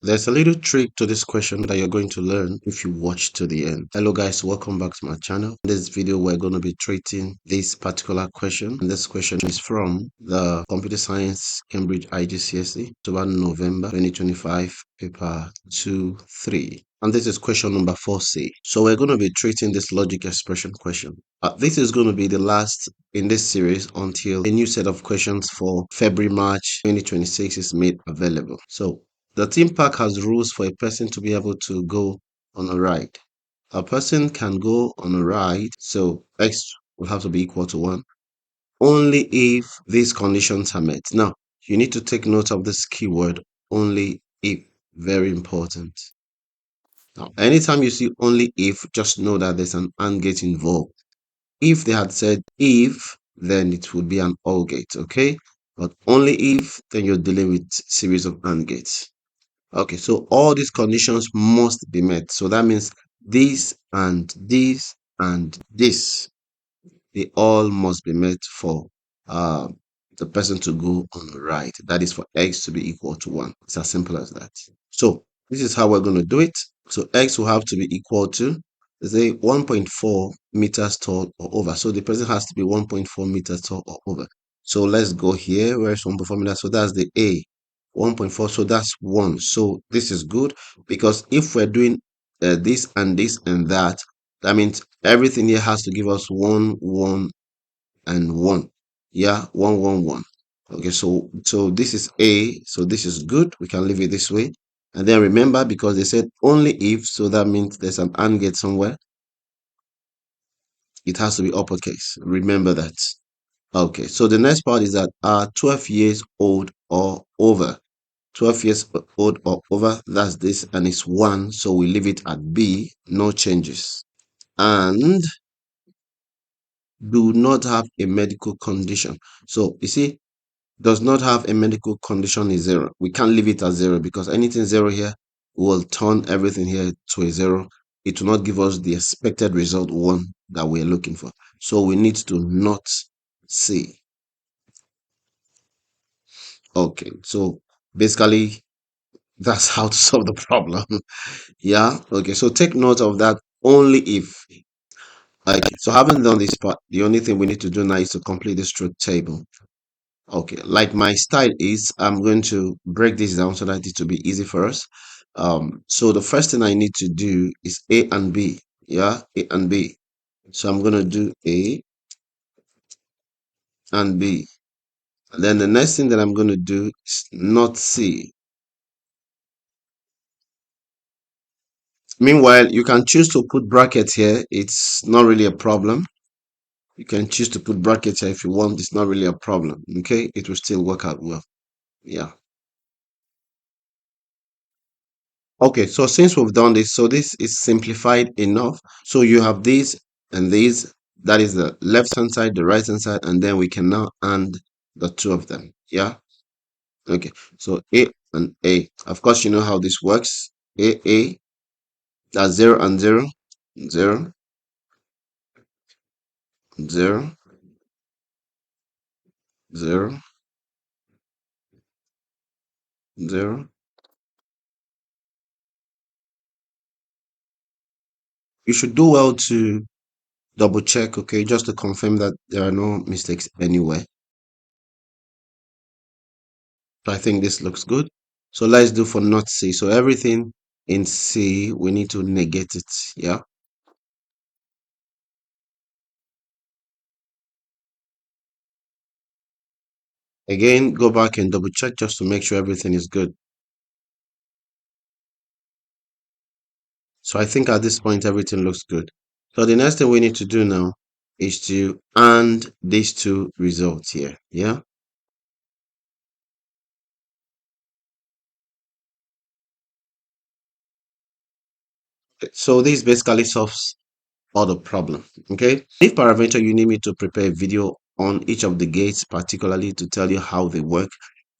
There's a little trick to this question that you're going to learn if you watch to the end. Hello guys, welcome back to my channel. In this video, we're going to be treating this particular question. And this question is from the Computer Science Cambridge IGCSE, about November 2025, paper 2-3. And this is question number 4C. So we're going to be treating this logic expression question. This is going to be the last in this series until a new set of questions for February-March 2026 is made available. So the theme park has rules for a person to be able to go on a ride. A person can go on a ride, so x will have to be equal to 1, only if these conditions are met. Now, you need to take note of this keyword, only if, very important. Now, anytime you see only if, just know that there's an AND gate involved. If they had said if, then it would be an OR gate, okay? But only if, then you're dealing with series of AND gates. Okay, so all these conditions must be met. So that means this and this and this, they all must be met for uh, the person to go on a ride. That is for x to be equal to 1. It's as simple as that. So this is how we're going to do it. So x will have to be equal to, say, 1.4 meters tall or over. So the person has to be 1.4 meters tall or over. So let's go here. Where's 1.4 meters? So that's the A. 1.4, so that's 1. So this is good, because if we're doing this and this and that, that means everything here has to give us 1, 1, and 1. Yeah, 1, 1, 1. Okay, so this is A, so this is good. We can leave it this way. And then remember, because they said only if, so that means there's an AND gate somewhere. It has to be uppercase. Remember that. Okay, so the next part is that 12 years old or over. 12 years old or over, that's this, and it's 1, so we leave it at B, no changes. And do not have a medical condition. So you see, does not have a medical condition is 0. We can't leave it at 0, because anything 0 here will turn everything here to a 0. It will not give us the expected result 1 that we're looking for. So we need to not see. Okay, so basically that's how to solve the problem. Yeah, okay, so take note of that, only if. Okay, so having done this part, the only thing we need to do now is to complete this truth table. Okay, like my style is, I'm going to break this down so that it will be easy for us. So the first thing I need to do is A and B. Yeah, A and B. So I'm going to do A and B. And then the next thing that I'm going to do is not C. Meanwhile, you can choose to put brackets here. It's not really a problem. You can choose to put brackets here if you want. It's not really a problem. Okay, it will still work out well. Yeah. Okay, so since we've done this, so this is simplified enough. So you have these and these. That is the left hand side, the right hand side, and then we can now add the two of them. Yeah. Okay. So A and A. Of course, you know how this works. A. That's 0 and 0, 0, 0, 0, 0. You should do well to double check, okay, just to confirm that there are no mistakes anywhere. So I think this looks good. So let's do for not C. So everything in C, we need to negate it. Yeah. Again, go back and double check just to make sure everything is good. So I think at this point, everything looks good. So the next thing we need to do now is to AND these two results here. Yeah. So this basically solves all the problem. Okay. If paraventure you need me to prepare a video on each of the gates, particularly to tell you how they work,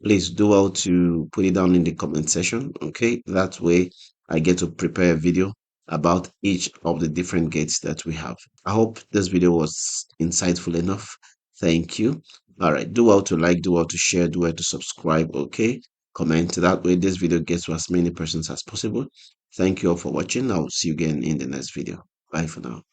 please do well to put it down in the comment section. Okay, that way I get to prepare a video about each of the different gates that we have. I hope this video was insightful enough. Thank you. All right, do well to like, do well to share, do well to subscribe. Okay, comment. That way this video gets to as many persons as possible. Thank you all for watching. I'll see you again in the next video. Bye for now.